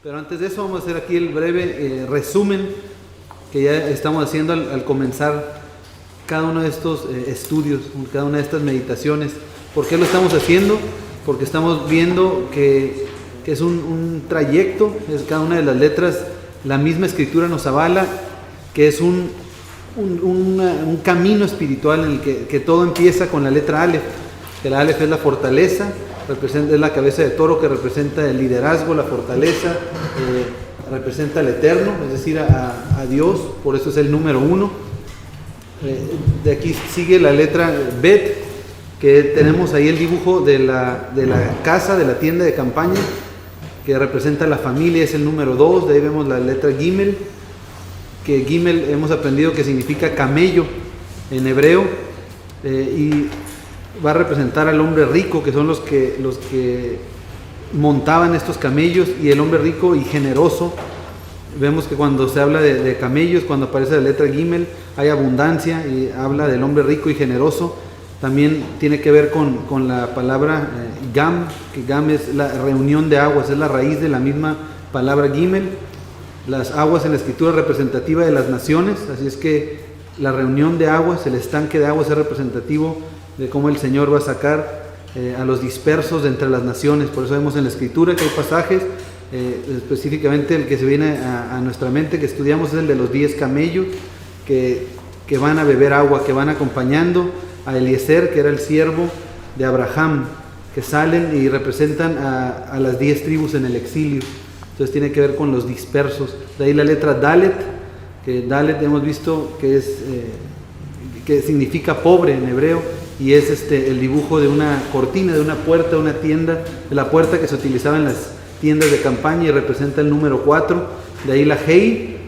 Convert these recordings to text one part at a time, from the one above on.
Pero antes de eso vamos a hacer aquí el breve resumen que ya estamos haciendo al comenzar cada uno de estos estudios, cada una de estas meditaciones. ¿Por qué lo estamos haciendo? Porque estamos viendo que es un trayecto, es cada una de las letras, la misma escritura nos avala, que es un camino espiritual en el que todo empieza con la letra Aleph. Que la Aleph es la fortaleza, es la cabeza de toro que representa el liderazgo, la fortaleza, representa el eterno, es decir, a Dios, por eso es el número 1. De aquí sigue la letra Bet, que tenemos ahí el dibujo de la casa, de la tienda de campaña, que representa la familia, es el número 2. De ahí vemos la letra Gimel, que Gimel hemos aprendido que significa camello en hebreo, y va a representar al hombre rico, que son los que montaban estos camellos, y el hombre rico y generoso. Vemos que cuando se habla de camellos, cuando aparece la letra Gimel, hay abundancia, y habla del hombre rico y generoso. También tiene que ver con la palabra Gam, que Gam es la reunión de aguas, es la raíz de la misma palabra Gimel. Las aguas en la escritura es representativa de las naciones, así es que la reunión de aguas, el estanque de aguas, es representativo de cómo el Señor va a sacar a los dispersos de entre las naciones. Por eso vemos en la escritura que hay pasajes, específicamente el que se viene a nuestra mente, que estudiamos, es el de los 10 camellos que van a beber agua, que van acompañando a Eliezer, que era el siervo de Abraham, que salen y representan a las 10 tribus en el exilio. Entonces tiene que ver con los dispersos. De ahí la letra Dalet, que Dalet hemos visto que significa pobre en hebreo, y es el dibujo de una cortina, de una puerta, una tienda, de la puerta que se utilizaba en las tiendas de campaña, y representa el número 4. De ahí la Hei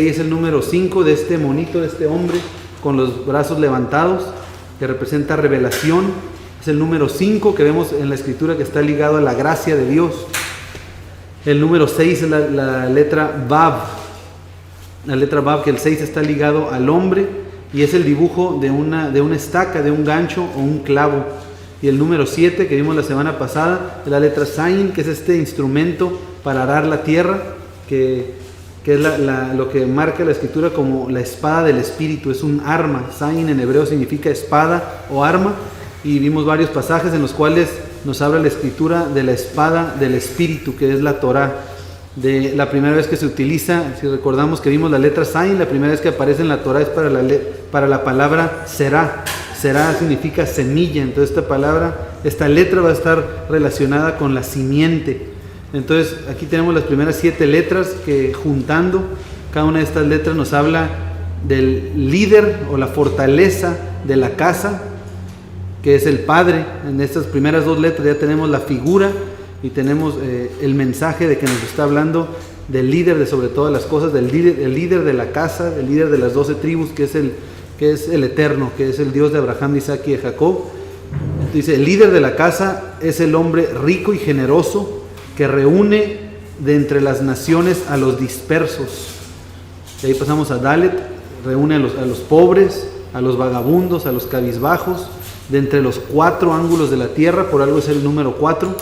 es el número 5 de este monito, de este hombre con los brazos levantados, que representa revelación. Es el número 5 que vemos en la escritura, que está ligado a la gracia de Dios. El número 6 es la letra Vav, que el 6 está ligado al hombre, y es el dibujo de una estaca, de un gancho o un clavo. Y el número 7 que vimos la semana pasada es la letra Zain, que es este instrumento para arar la tierra, que es lo que marca la escritura como la espada del espíritu, es un arma. Zain en hebreo significa espada o arma, y vimos varios pasajes en los cuales nos habla la escritura de la espada del espíritu, que es la Torah. De la primera vez que se utiliza, si recordamos que vimos la letra Zain, la primera vez que aparece en la Torah es para la palabra Será. Será significa semilla. Entonces esta letra va a estar relacionada con la simiente. Entonces aquí tenemos las primeras 7 letras, que juntando cada una de estas letras nos habla del líder o la fortaleza de la casa, que es el Padre. En estas primeras 2 letras ya tenemos la figura y tenemos el mensaje de que nos está hablando del líder de sobre todas las cosas, el líder de la casa, el líder de las 12 tribus, que es el eterno, que es el Dios de Abraham, de Isaac y de Jacob. Dice, el líder de la casa es el hombre rico y generoso, que reúne de entre las naciones a los dispersos. De ahí pasamos a Dalet, reúne a los pobres, a los vagabundos, a los cabizbajos, de entre los 4 ángulos de la tierra, por algo es el número 4,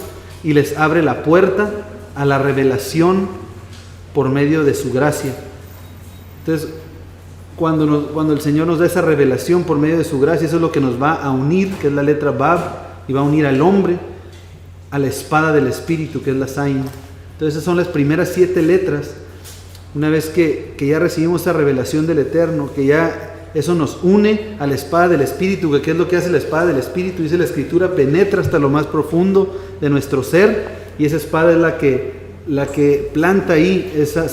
y les abre la puerta a la revelación por medio de su gracia. Entonces, cuando el Señor nos da esa revelación por medio de su gracia, eso es lo que nos va a unir, que es la letra Bab, y va a unir al hombre a la espada del espíritu, que es la Zain. Entonces esas son las primeras 7 letras. Una vez que ya recibimos esa revelación del Eterno, que ya eso nos une a la espada del espíritu, que ¿qué es lo que hace la espada del espíritu? Dice la escritura, penetra hasta lo más profundo de nuestro ser, y esa espada es la que planta ahí esa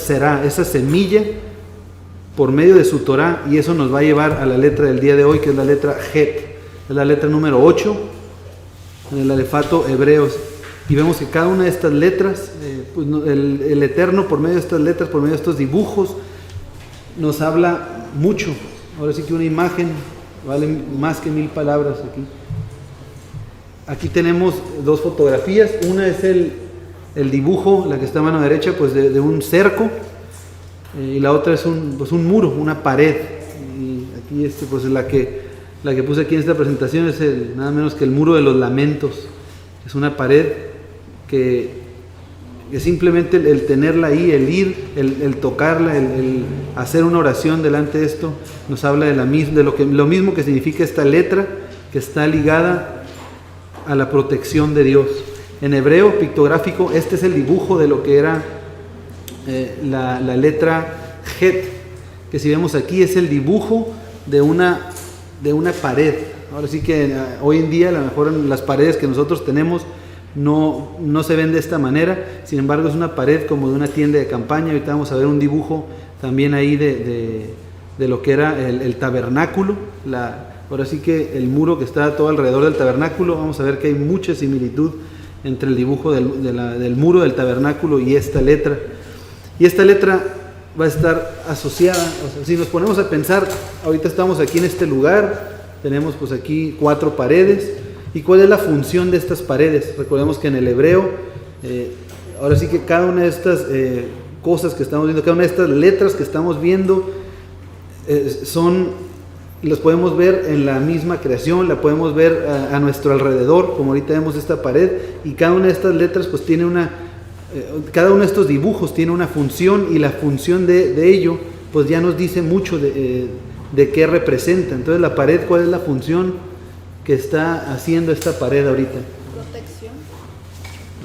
semilla por medio de su Torah, y eso nos va a llevar a la letra del día de hoy, que es la letra Het, es la letra número 8 en el alefato hebreos. Y vemos que cada una de estas letras, el Eterno, por medio de estas letras, por medio de estos dibujos, nos habla mucho. Ahora sí que una imagen vale más que 1000 palabras. Aquí tenemos 2 fotografías. Una es el dibujo, la que está a mano derecha, pues de un cerco, y la otra es un muro, una pared. Y aquí pues la que puse aquí en esta presentación es nada menos que el muro de los lamentos. Es una pared que que simplemente el tenerla ahí, el ir, el tocarla, el hacer una oración delante de esto, nos habla de lo mismo que significa esta letra, que está ligada a la protección de Dios. En hebreo pictográfico, este es el dibujo de lo que era la letra Het, que si vemos aquí es el dibujo de una pared. Ahora sí que hoy en día a lo mejor las paredes que nosotros tenemos no se ven de esta manera, sin embargo es una pared como de una tienda de campaña. Ahorita vamos a ver un dibujo también ahí de lo que era el tabernáculo, ahora sí que el muro que está todo alrededor del tabernáculo. Vamos a ver que hay mucha similitud entre el dibujo del muro del tabernáculo y esta letra. Y esta letra va a estar asociada, o sea, si nos ponemos a pensar, ahorita estamos aquí en este lugar, tenemos pues aquí 4 paredes. ¿Y cuál es la función de estas paredes? Recordemos que en el hebreo, ahora sí que cada una de estas cosas que estamos viendo, cada una de estas letras que estamos viendo, las podemos ver en la misma creación, la podemos ver a nuestro alrededor, como ahorita vemos esta pared, y cada una de estas letras pues tiene cada uno de estos dibujos tiene una función, y la función de ello pues ya nos dice mucho de qué representa. Entonces la pared, ¿cuál es la función que está haciendo esta pared ahorita? Protección.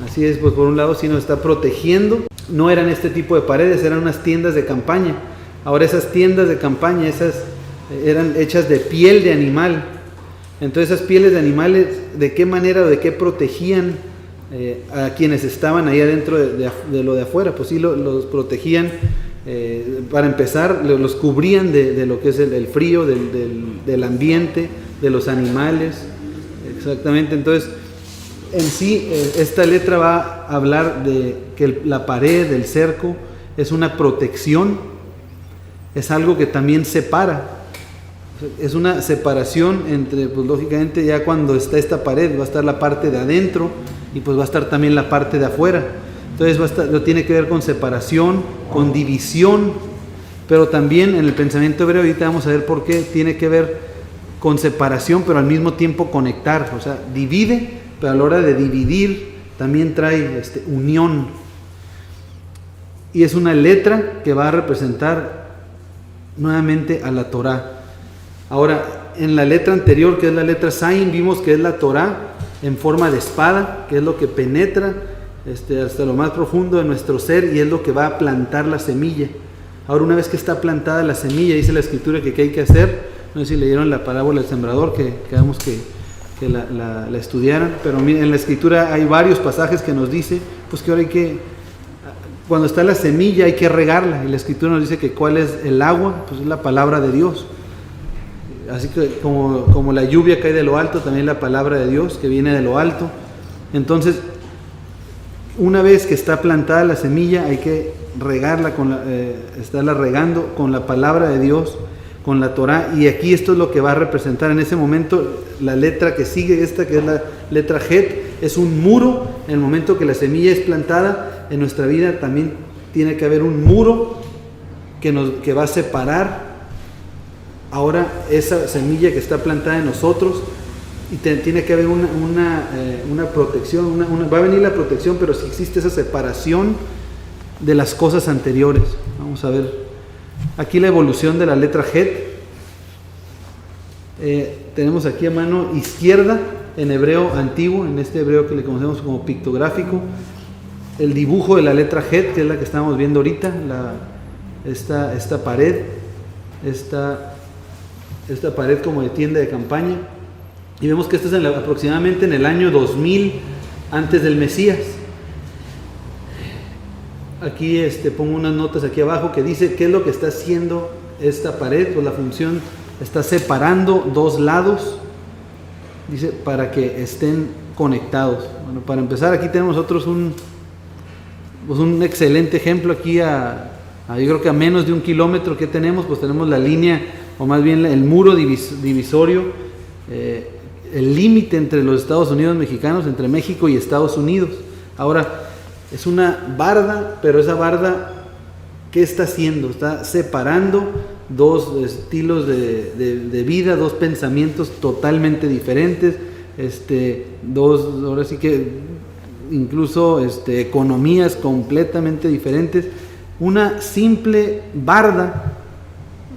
Así es, pues por un lado sí nos está protegiendo. No eran este tipo de paredes, eran unas tiendas de campaña. Ahora esas tiendas de campaña, esas eran hechas de piel de animal. Entonces esas pieles de animales, ¿de qué manera o de qué protegían a quienes estaban ahí adentro de lo de afuera? Pues sí, los protegían, para empezar, los cubrían de lo que es el frío, del ambiente, de los animales. Exactamente. Entonces, en sí, esta letra va a hablar de que la pared, el cerco, es una protección, es algo que también separa. Es una separación entre, pues lógicamente ya cuando está esta pared va a estar la parte de adentro y pues va a estar también la parte de afuera. Entonces lo tiene que ver con separación, con división, pero también en el pensamiento hebreo, ahorita vamos a ver por qué, tiene que ver con separación, pero al mismo tiempo conectar. O sea, divide, pero a la hora de dividir también trae unión. Y es una letra que va a representar nuevamente a la Torá. Ahora, en la letra anterior, que es la letra Zayin, vimos que es la Torá en forma de espada, que es lo que penetra hasta lo más profundo de nuestro ser, y es lo que va a plantar la semilla. Ahora, una vez que está plantada la semilla, dice la Escritura que ¿qué hay que hacer? No sé si leyeron la parábola del sembrador, que quedamos que la estudiaran, pero miren, en la Escritura hay varios pasajes que nos dice pues que ahora cuando está la semilla hay que regarla, y la Escritura nos dice que ¿cuál es el agua? Pues es la palabra de Dios. Así que como la lluvia cae de lo alto, también la palabra de Dios que viene de lo alto. Entonces, una vez que está plantada la semilla, hay que regarla, estarla regando con la palabra de Dios, con la Torá. Y aquí esto es lo que va a representar en ese momento. La letra que sigue, esta que es la letra Het, es un muro. En el momento que la semilla es plantada en nuestra vida, también tiene que haber un muro que va a separar ahora esa semilla que está plantada en nosotros, y tiene que haber una protección, va a venir la protección, pero si existe esa separación de las cosas anteriores. Vamos a ver aquí la evolución de la letra Het. Tenemos aquí a mano izquierda, en hebreo antiguo, en este hebreo que le conocemos como pictográfico, el dibujo de la letra Het, que es la que estamos viendo ahorita, esta pared, esta pared como de tienda de campaña. Y vemos que esto es aproximadamente en el año 2000 antes del Mesías. Aquí pongo unas notas aquí abajo que dice qué es lo que está haciendo esta pared. Pues la función está separando dos lados, dice, para que estén conectados. Bueno, para empezar, aquí tenemos nosotros un excelente ejemplo. Aquí yo creo que a menos de 1 kilómetro que tenemos, pues tenemos la línea, o más bien el muro divisorio, el límite entre los Estados Unidos mexicanos, entre México y Estados Unidos. Ahora, es una barda, pero esa barda, ¿qué está haciendo? Está separando dos estilos de vida, dos pensamientos totalmente diferentes, ahora sí que incluso economías completamente diferentes. Una simple barda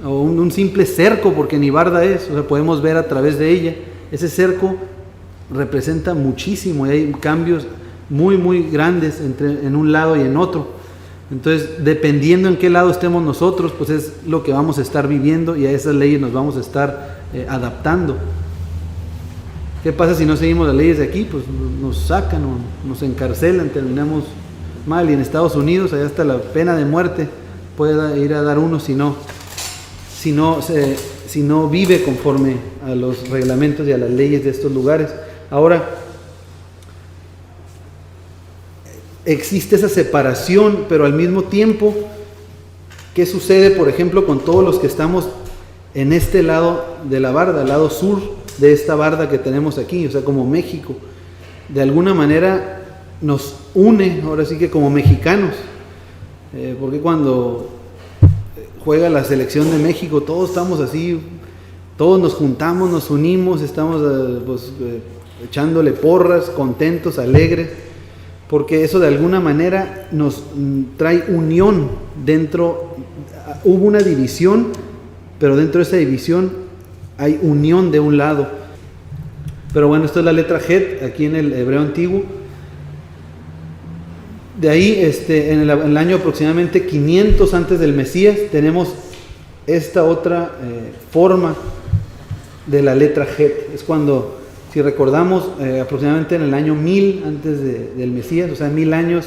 o un simple cerco, porque ni barda es, o sea, podemos ver a través de ella. Ese cerco representa muchísimo y hay cambios muy muy grandes en un lado y en otro. Entonces, dependiendo en qué lado estemos nosotros, pues es lo que vamos a estar viviendo y a esas leyes nos vamos a estar adaptando. ¿Qué pasa si no seguimos las leyes de aquí? Pues nos sacan o nos encarcelan, terminamos mal. Y en Estados Unidos, allá hasta la pena de muerte puede ir a dar uno si no vive conforme a los reglamentos y a las leyes de estos lugares. Ahora, existe esa separación, pero al mismo tiempo, ¿qué sucede, por ejemplo, con todos los que estamos en este lado de la barda, al lado sur de esta barda que tenemos aquí? O sea, como México, de alguna manera nos une, ahora sí que como mexicanos, porque cuando juega la selección de México, todos estamos así, todos nos juntamos, nos unimos, estamos echándole porras, contentos, alegres, porque eso de alguna manera nos trae unión dentro. Hubo una división, pero dentro de esa división hay unión de un lado. Pero bueno, esto es la letra Het aquí en el hebreo antiguo. De ahí, en el año aproximadamente 500 antes del Mesías, tenemos esta otra forma de la letra Het. Es cuando, si recordamos, aproximadamente en el año 1000 antes del Mesías, o sea, 1000 años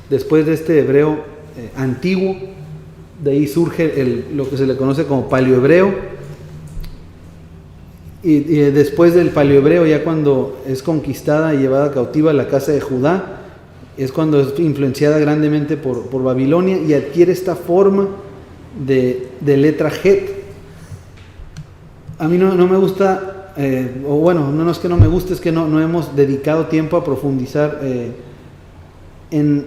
después de este hebreo antiguo, de ahí surge lo que se le conoce como paleohebreo. Y después del paleohebreo, ya cuando es conquistada y llevada cautiva la casa de Judá, es cuando es influenciada grandemente por Babilonia y adquiere esta forma de letra Het. A mí no me gusta, o bueno, no es que no me guste, es que no hemos dedicado tiempo a profundizar en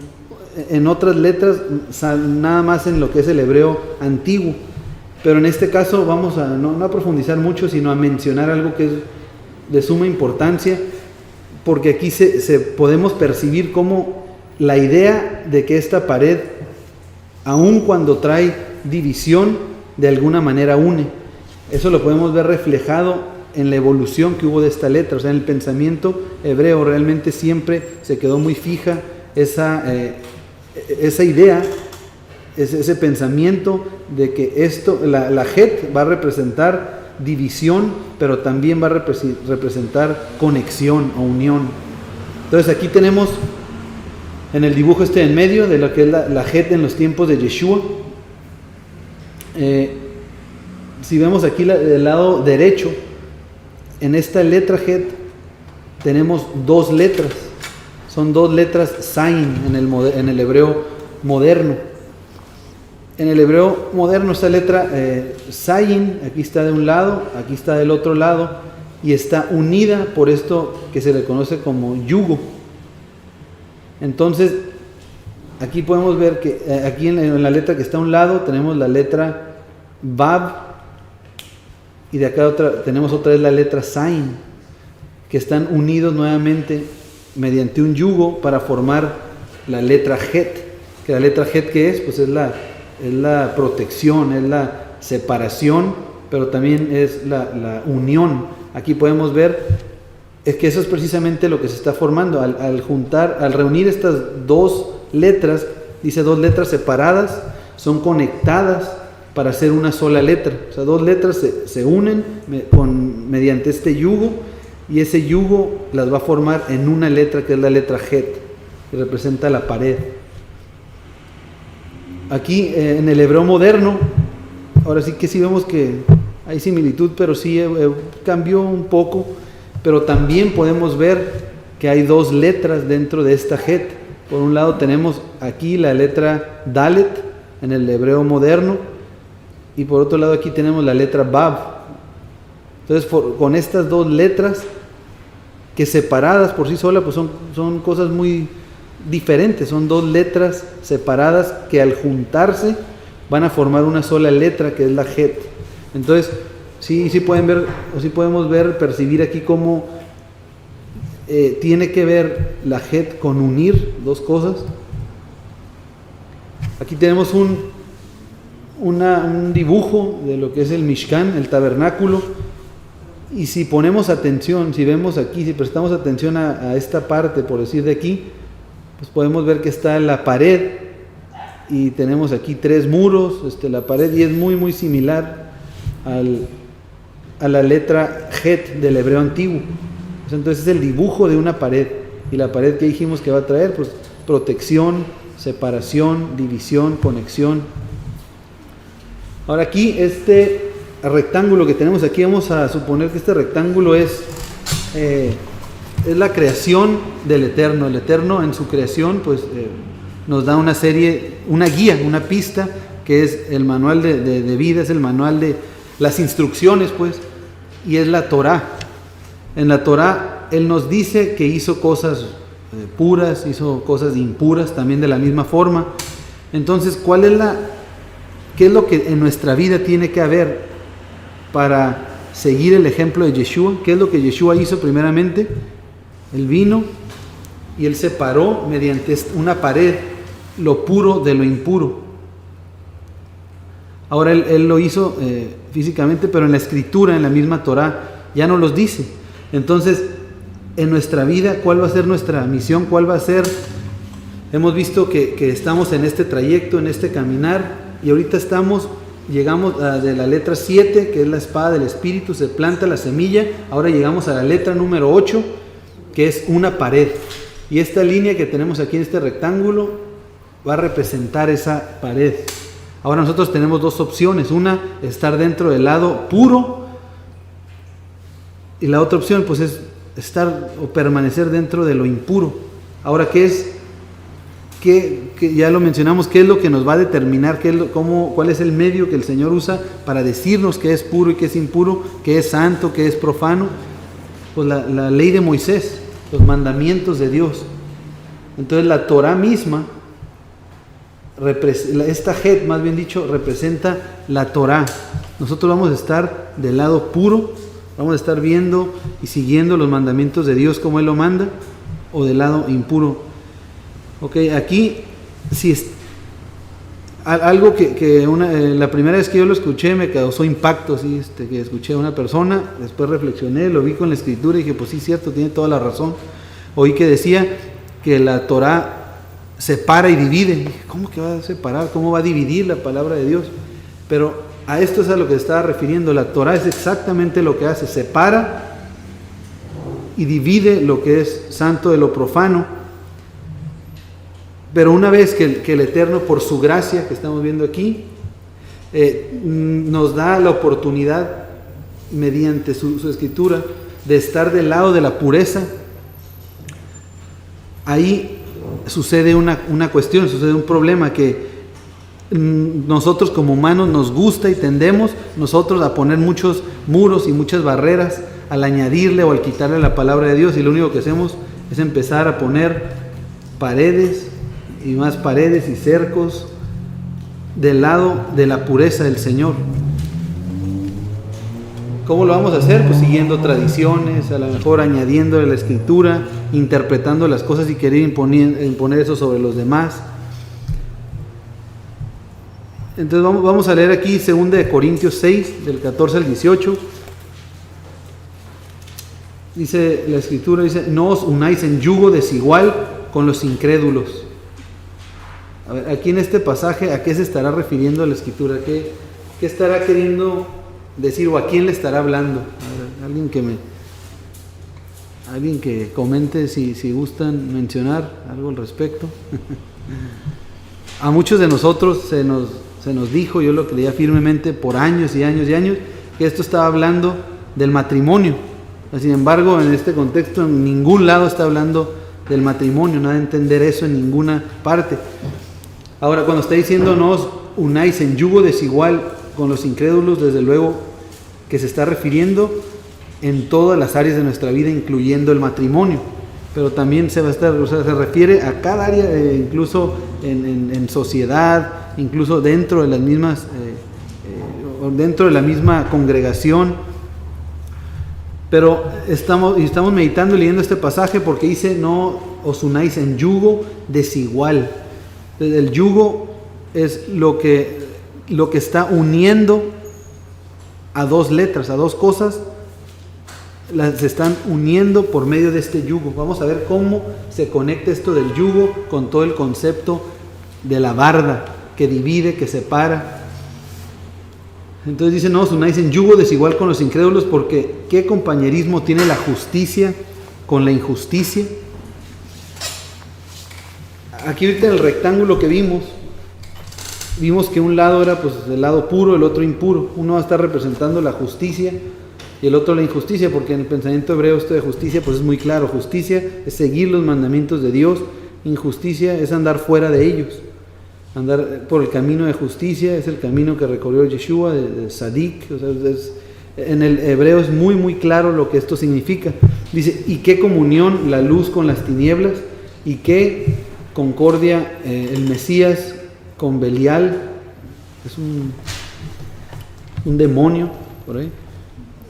otras letras, nada más en lo que es el hebreo antiguo. Pero en este caso vamos a no a profundizar mucho, sino a mencionar algo que es de suma importancia, porque aquí podemos percibir cómo la idea de que esta pared, aun cuando trae división, de alguna manera une. Eso lo podemos ver reflejado en la evolución que hubo de esta letra. O sea, en el pensamiento hebreo realmente siempre se quedó muy fija esa idea, ese pensamiento de que la Het va a representar división, pero también va a representar conexión o unión. Entonces aquí tenemos en el dibujo en medio de lo que es la Het en los tiempos de Yeshua. Si vemos aquí del lado derecho, en esta letra Het tenemos dos letras. Son dos letras Zayin en el hebreo moderno. En el hebreo moderno esta letra Zayin, aquí está de un lado, aquí está del otro lado, y está unida por esto que se le conoce como yugo. Entonces, aquí podemos ver que aquí en la letra que está a un lado tenemos la letra Vav, y de acá tenemos otra vez la letra Zayin, que están unidos nuevamente mediante un yugo para formar la letra Het. Que la letra Het, ¿qué es? Pues es la protección, es la separación, pero también es la unión. Aquí podemos ver es que eso es precisamente lo que se está formando al reunir estas dos letras. Dice dos letras separadas, son conectadas para hacer una sola letra. O sea, dos letras se unen mediante este yugo, y ese yugo las va a formar en una letra que es la letra Het, que representa la pared. Aquí en el hebreo moderno, ahora sí que sí vemos que hay similitud, pero sí cambió un poco. Pero también podemos ver que hay dos letras dentro de esta Het. Por un lado tenemos aquí la letra Dalet en el hebreo moderno, y por otro lado aquí tenemos la letra Vav. Entonces con estas dos letras, que separadas por sí solas pues son cosas muy diferentes, son dos letras separadas que al juntarse van a formar una sola letra que es la Het. Entonces sí pueden ver, o sí podemos percibir aquí cómo tiene que ver la Het con unir dos cosas. Aquí tenemos un dibujo de lo que es el Mishkan, el tabernáculo, y si ponemos atención, si vemos aquí, si prestamos atención a esta parte, por decir de aquí, pues podemos ver que está la pared y tenemos aquí 3 muros, la pared, y es muy muy similar a la letra Het del hebreo antiguo. Entonces es el dibujo de una pared, y la pared que dijimos que va a traer, pues protección, separación, división, conexión. Ahora aquí este rectángulo que tenemos aquí, vamos a suponer que este rectángulo es la creación del Eterno. El Eterno en su creación pues nos da una serie, una guía, una pista, que es el manual de vida, es el manual de las instrucciones pues, y es la Torá. En la Torá Él nos dice que hizo cosas puras, hizo cosas impuras también de la misma forma. Entonces, ¿qué es lo que en nuestra vida tiene que haber para seguir el ejemplo de Yeshua? ¿Qué es lo que Yeshua hizo primeramente? Él vino y Él separó mediante una pared lo puro de lo impuro. Ahora Él lo hizo físicamente, pero en la escritura, en la misma Torá, ya no los dice. Entonces, en nuestra vida, ¿cuál va a ser nuestra misión? ¿Cuál va a ser? Hemos visto que estamos en este trayecto, en este caminar, y ahorita llegamos de la letra 7, que es la espada del Espíritu, se planta la semilla. Ahora llegamos a la letra número 8, que es una pared. Y esta línea que tenemos aquí en este rectángulo va a representar esa pared. Ahora nosotros tenemos 2 opciones. Una, estar dentro del lado puro, y la otra opción pues es estar o permanecer dentro de lo impuro. Ahora, que ya lo mencionamos, ¿qué es lo que nos va a determinar? ¿Cuál es el medio que el Señor usa para decirnos qué es puro y qué es impuro, qué es santo, qué es profano? Pues la ley de Moisés, los mandamientos de Dios. Entonces la Torah misma, esta Het, más bien dicho, representa la Torah. Nosotros vamos a estar del lado puro, vamos a estar viendo y siguiendo los mandamientos de Dios como Él lo manda, o del lado impuro. Ok, aquí si es algo que la primera vez que yo lo escuché me causó impacto, ¿sí? Que escuché a una persona, después reflexioné, lo vi con la escritura y dije, pues sí, cierto, tiene toda la razón. Oí que decía que la Torah separa y divide. Dije, ¿cómo que va a separar? ¿Cómo va a dividir la palabra de Dios? Pero a esto es a lo que se estaba refiriendo. La Torah es exactamente lo que hace, separa y divide lo que es santo de lo profano. Pero una vez que el Eterno, por su gracia que estamos viendo aquí, nos da la oportunidad, mediante su escritura, de estar del lado de la pureza, ahí sucede una cuestión, sucede un problema que nosotros como humanos nos gusta y tendemos nosotros a poner muchos muros y muchas barreras al añadirle o al quitarle la palabra de Dios, y lo único que hacemos es empezar a poner paredes y más paredes y cercos del lado de la pureza del Señor. ¿Cómo lo vamos a hacer? Pues siguiendo tradiciones, a lo mejor añadiendo la escritura, interpretando las cosas y querer imponer eso sobre los demás. Entonces vamos a leer aquí 2 Corintios 6, del 14 al 18. Dice la escritura, dice, no os unáis en yugo desigual con los incrédulos. A ver, aquí en este pasaje, ¿a qué se estará refiriendo la escritura? ¿Qué estará queriendo decir o a quién le estará hablando? A ver, alguien que comente si gustan mencionar algo al respecto. A muchos de nosotros se nos dijo, yo lo creía firmemente por años y años y años, que esto estaba hablando del matrimonio. Sin embargo, en este contexto, en ningún lado está hablando del matrimonio, nada de entender eso en ninguna parte. Ahora, cuando está diciendo no os unáis en yugo desigual con los incrédulos, desde luego que se está refiriendo en todas las áreas de nuestra vida, incluyendo el matrimonio. Pero también se refiere a cada área, incluso en sociedad, incluso dentro de las mismas, dentro de la misma congregación. Pero estamos meditando y leyendo este pasaje porque dice: no os unáis en yugo desigual. El yugo es lo que está uniendo a dos letras, a dos cosas, se están uniendo por medio de este yugo. Vamos a ver cómo se conecta esto del yugo con todo el concepto de la barda que divide, que separa. Entonces dice: no os unáis en yugo desigual con los incrédulos, porque ¿qué compañerismo tiene la justicia con la injusticia? Aquí ahorita en el rectángulo que vimos que un lado era pues el lado puro, el otro impuro. Uno va a estar representando la justicia y el otro la injusticia, porque en el pensamiento hebreo esto de justicia pues es muy claro. Justicia es seguir los mandamientos de Dios, injusticia es andar fuera de ellos. Andar por el camino de justicia es el camino que recorrió Yeshua, de Sadik. O sea, en el hebreo es muy muy claro lo que esto significa. Dice: ¿y qué comunión la luz con las tinieblas? ¿Y qué concordia el Mesías con Belial? Es un demonio por ahí.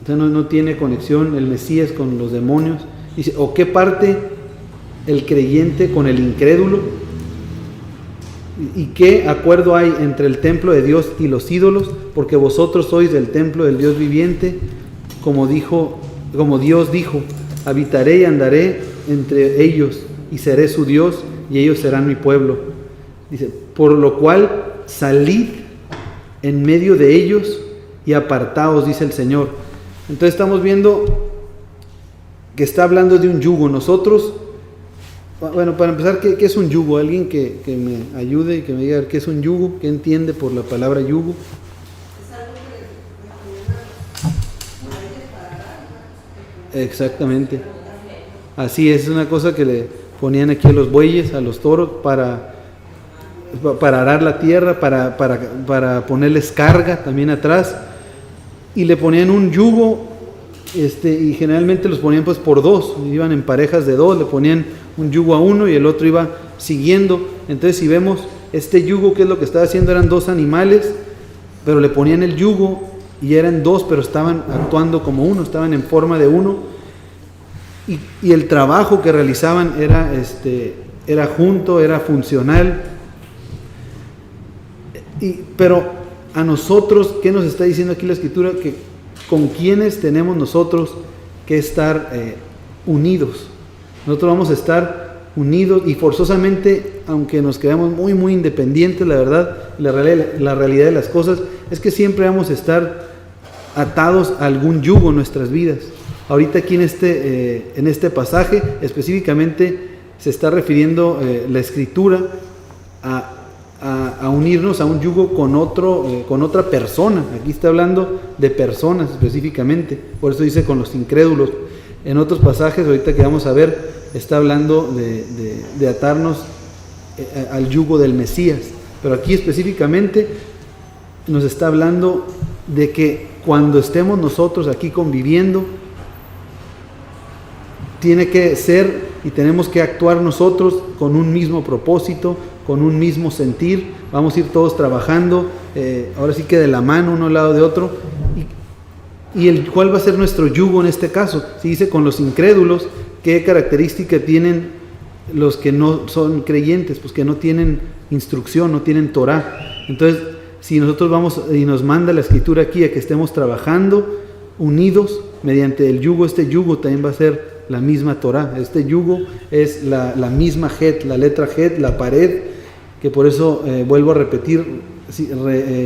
O sea, no tiene conexión el Mesías con los demonios. Dice: ¿o qué parte el creyente con el incrédulo? ¿Y qué acuerdo hay entre el templo de Dios y los ídolos? Porque vosotros sois del templo del Dios viviente, como Dios dijo: habitaré y andaré entre ellos, y seré su Dios, y ellos serán mi pueblo. Dice: por lo cual salid en medio de ellos y apartaos, dice el Señor. Entonces estamos viendo que está hablando de un yugo. Nosotros, bueno, para empezar, ¿qué es un yugo? Alguien que me ayude y que me diga qué es un yugo, qué entiende por la palabra yugo. Exactamente. Así es una cosa que le ponían aquí a los bueyes, a los toros, para arar la tierra, para ponerles carga también atrás, y le ponían un yugo, y generalmente los ponían pues por dos, iban en parejas de dos, le ponían un yugo a uno y el otro iba siguiendo. Entonces, si vemos este yugo, ¿qué es lo que estaba haciendo? Eran dos animales, pero le ponían el yugo y eran dos, pero estaban actuando como uno, estaban en forma de uno, y el trabajo que realizaban era junto, era funcional. Pero a nosotros, ¿qué nos está diciendo aquí la Escritura? Que con quienes tenemos nosotros que estar unidos. Nosotros vamos a estar unidos, y forzosamente, aunque nos creamos muy muy independientes, la verdad, la realidad de las cosas es que siempre vamos a estar atados a algún yugo en nuestras vidas. Ahorita aquí en este pasaje específicamente se está refiriendo la Escritura a unirnos a un yugo con otra persona. Aquí está hablando de personas específicamente, por eso dice con los incrédulos. En otros pasajes, ahorita que vamos a ver, está hablando de atarnos al yugo del Mesías, pero aquí específicamente nos está hablando de que cuando estemos nosotros aquí conviviendo, tiene que ser y tenemos que actuar nosotros con un mismo propósito, con un mismo sentir. Vamos a ir todos trabajando, ahora sí que de la mano, uno al lado de otro. ¿Y cuál va a ser nuestro yugo en este caso? Si dice con los incrédulos, ¿qué característica tienen los que no son creyentes? Pues que no tienen instrucción, no tienen Torah. Entonces, si nosotros vamos y nos manda la Escritura aquí a que estemos trabajando unidos mediante el yugo, este yugo también va a ser la misma Torah. Este yugo es la misma Het, la letra Het, la pared, que por eso, vuelvo a repetir,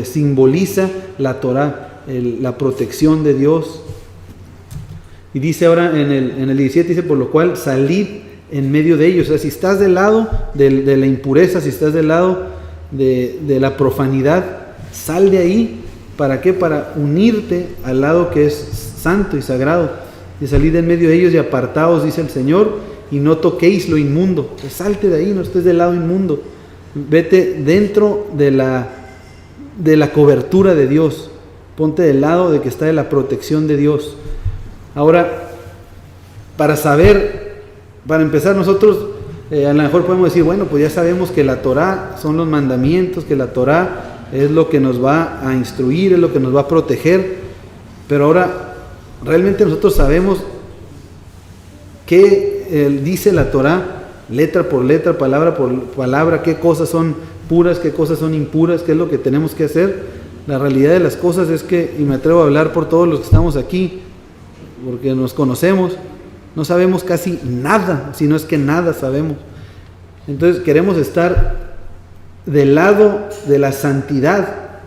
simboliza la Torah, la protección de Dios. Y dice ahora en el 17, dice: por lo cual salid en medio de ellos. O sea, si estás del lado de la impureza, si estás del lado de la profanidad, sal de ahí. ¿Para qué? Para unirte al lado que es santo y sagrado. Y salid en medio de ellos y apartaos, dice el Señor, y no toquéis lo inmundo. O sea, salte de ahí, no estés del lado inmundo. Vete dentro de la cobertura de Dios. Ponte del lado de que está de la protección de Dios. Ahora, para empezar nosotros, a lo mejor podemos decir, bueno, pues ya sabemos que la Torah son los mandamientos, que la Torah es lo que nos va a instruir, es lo que nos va a proteger. Pero ahora, realmente nosotros sabemos qué dice la Torá, letra por letra, palabra por palabra, qué cosas son puras, qué cosas son impuras, qué es lo que tenemos que hacer. La realidad de las cosas es que, y me atrevo a hablar por todos los que estamos aquí, porque nos conocemos, no sabemos casi nada, si no es que nada sabemos. Entonces queremos estar del lado de la santidad,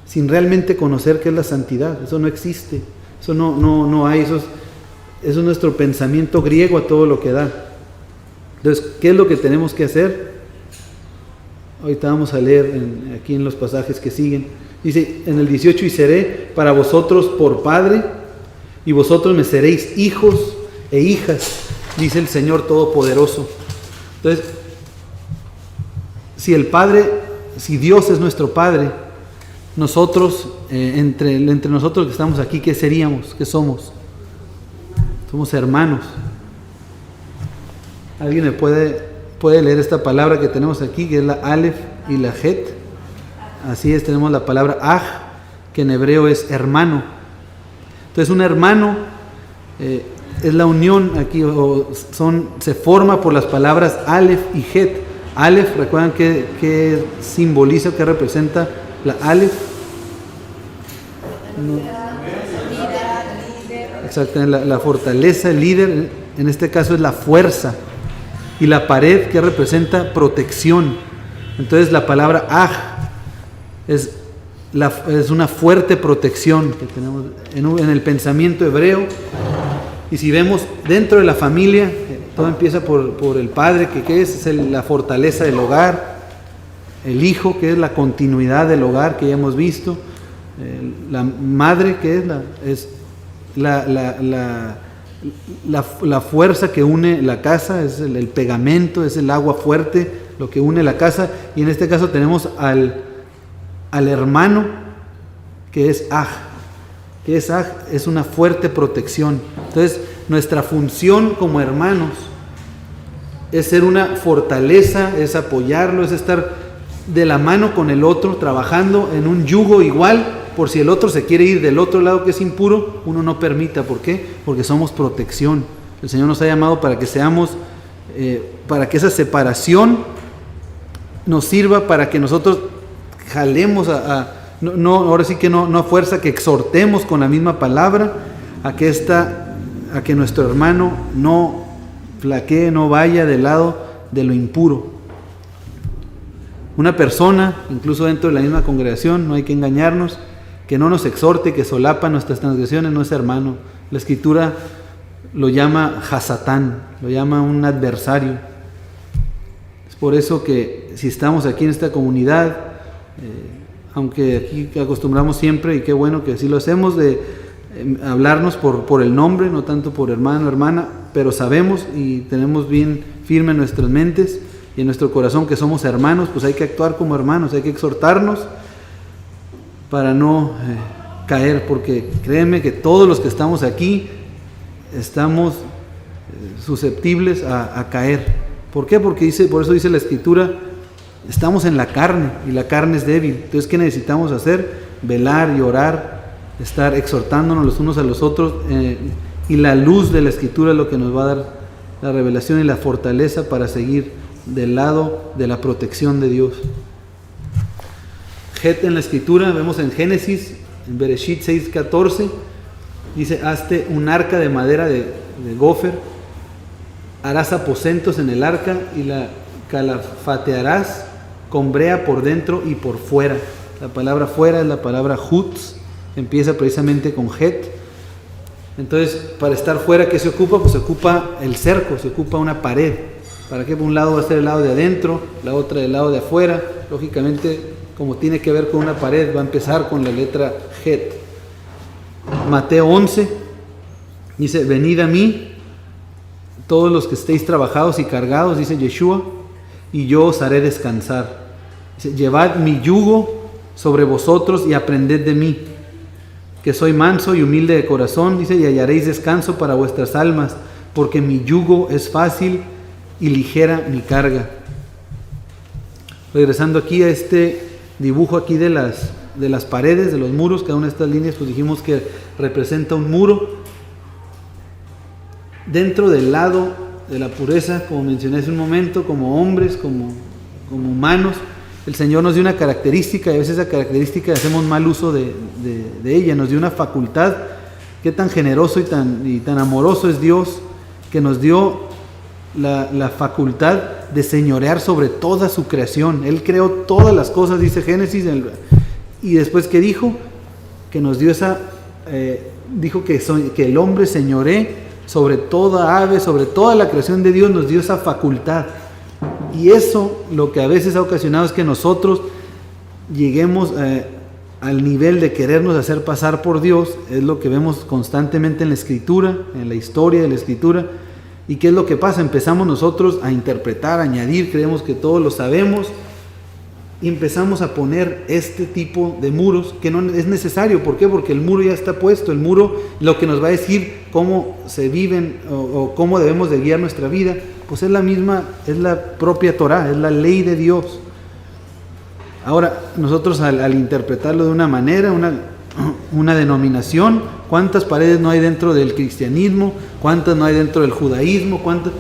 sin realmente conocer qué es la santidad. Eso no existe, eso no hay, eso es nuestro pensamiento griego a todo lo que da. Entonces, ¿qué es lo que tenemos que hacer? Ahorita vamos a leer aquí en los pasajes que siguen. Dice en el 18: y seré para vosotros por padre, y vosotros me seréis hijos e hijas, dice el Señor Todopoderoso. Entonces, si Dios es nuestro Padre, nosotros, entre nosotros que estamos aquí, ¿qué seríamos? ¿Qué somos? Somos hermanos. ¿Alguien me puede leer esta palabra que tenemos aquí, que es la Aleph y la Het? Así es, tenemos la palabra Aj, que en hebreo es hermano. Entonces, un hermano es la unión aquí, se forma por las palabras Aleph y Het. Aleph, ¿recuerdan qué simboliza, qué representa la Aleph? Exactamente, la fortaleza, el líder, en este caso es la fuerza. Y la pared, que representa protección. Entonces la palabra Aj es una fuerte protección que tenemos en el pensamiento hebreo. Y si vemos dentro de la familia, todo empieza por el padre, que es la fortaleza del hogar, el hijo, que es la continuidad del hogar, que ya hemos visto, la madre, que es la fuerza que une la casa, es el pegamento, es el agua fuerte, lo que une la casa. Y en este caso tenemos al hermano, que es Aj, es una fuerte protección. Entonces, nuestra función como hermanos es ser una fortaleza, es apoyarlo, es estar de la mano con el otro, trabajando en un yugo igual. Por si el otro se quiere ir del otro lado, que es impuro, uno no permita. ¿Por qué? Porque somos protección. El Señor nos ha llamado para que seamos, para que esa separación nos sirva para que nosotros jalemos ahora sí que no a fuerza, que exhortemos con la misma palabra a que nuestro hermano no flaquee, no vaya del lado de lo impuro. Una persona, incluso dentro de la misma congregación, no hay que engañarnos, que no nos exhorte, que solapa nuestras transgresiones, no es hermano. La Escritura lo llama Hasatán, lo llama un adversario. Es por eso que si estamos aquí en esta comunidad, aunque aquí acostumbramos siempre, y qué bueno que así lo hacemos, de hablarnos por el nombre, no tanto por hermano, hermana, pero sabemos y tenemos bien firme en nuestras mentes y en nuestro corazón que somos hermanos, pues hay que actuar como hermanos, hay que exhortarnos para no caer, porque créeme que todos los que estamos aquí estamos susceptibles a caer. ¿Por qué? Porque por eso dice la Escritura, estamos en la carne y la carne es débil. Entonces, ¿qué necesitamos hacer? Velar y orar, estar exhortándonos los unos a los otros, y la luz de la Escritura es lo que nos va a dar la revelación y la fortaleza para seguir del lado de la protección de Dios. Het en la Escritura, vemos en Génesis, en Bereshit 6:14, dice: hazte un arca de madera de gofer, harás aposentos en el arca y la calafatearás con brea por dentro y por fuera. La palabra fuera es la palabra hutz, empieza precisamente con het. Entonces, para estar fuera, ¿qué se ocupa? Pues se ocupa el cerco, se ocupa una pared. ¿Para qué? Un lado va a ser el lado de adentro, la otra el lado de afuera. Lógicamente, como tiene que ver con una pared, va a empezar con la letra Het. Mateo 11 dice: venid a mí, todos los que estéis trabajados y cargados, dice Yeshua, y yo os haré descansar. Dice: llevad mi yugo sobre vosotros y aprended de mí, que soy manso y humilde de corazón, dice, y hallaréis descanso para vuestras almas, porque mi yugo es fácil y ligera mi carga. Regresando aquí a este dibujo aquí de las paredes, de los muros, cada una de estas líneas pues dijimos que representa un muro. dentro del lado de la pureza, como mencioné hace un momento, como hombres, como humanos, el Señor nos dio una característica, y a veces esa característica hacemos mal uso de ella. Nos dio una facultad. Qué tan generoso y tan amoroso es Dios, que nos dio la facultad de señorear sobre toda su creación. Él creó todas las cosas, dice Génesis, y después que dijo que nos dio dijo que el hombre señoree sobre toda ave, sobre toda la creación de Dios. Nos dio esa facultad, y eso lo que a veces ha ocasionado es que nosotros lleguemos al nivel de querernos hacer pasar por Dios. Es lo que vemos constantemente en la Escritura, en la historia de la Escritura. ¿Y qué es lo que pasa? Empezamos nosotros a interpretar, a añadir, creemos que todo lo sabemos, y empezamos a poner este tipo de muros que no es necesario. ¿Por qué? Porque el muro ya está puesto. El muro lo que nos va a decir cómo se viven o cómo debemos de guiar nuestra vida, pues es la misma, es la propia Torá, es la ley de Dios. Ahora, nosotros al interpretarlo de una manera, una denominación, ¿cuántas paredes no hay dentro del cristianismo? ¿Cuántas no hay dentro del judaísmo? ¿Cuántos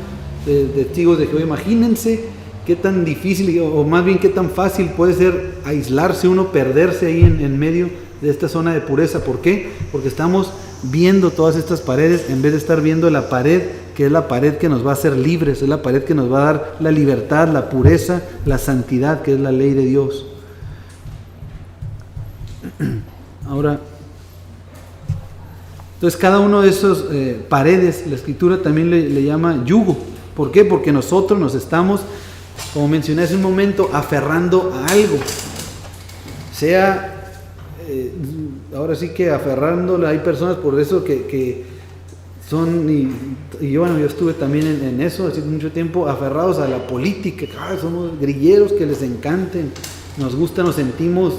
testigos de Jehová? Imagínense qué tan difícil, o más bien qué tan fácil puede ser aislarse uno, perderse ahí en medio de esta zona de pureza. ¿Por qué? Porque estamos viendo todas estas paredes en vez de estar viendo la pared, que es la pared que nos va a hacer libres, es la pared que nos va a dar la libertad, la pureza, la santidad, que es la ley de Dios. Ahora, entonces cada uno de esos paredes, la Escritura también le llama yugo. ¿Por qué? Porque nosotros nos estamos, como mencioné hace un momento, aferrando a algo. Sea, ahora sí que aferrándola, hay personas por eso que son, y yo estuve también en eso hace mucho tiempo, aferrados a la política. Somos grilleros que les encanten, nos gusta, nos sentimos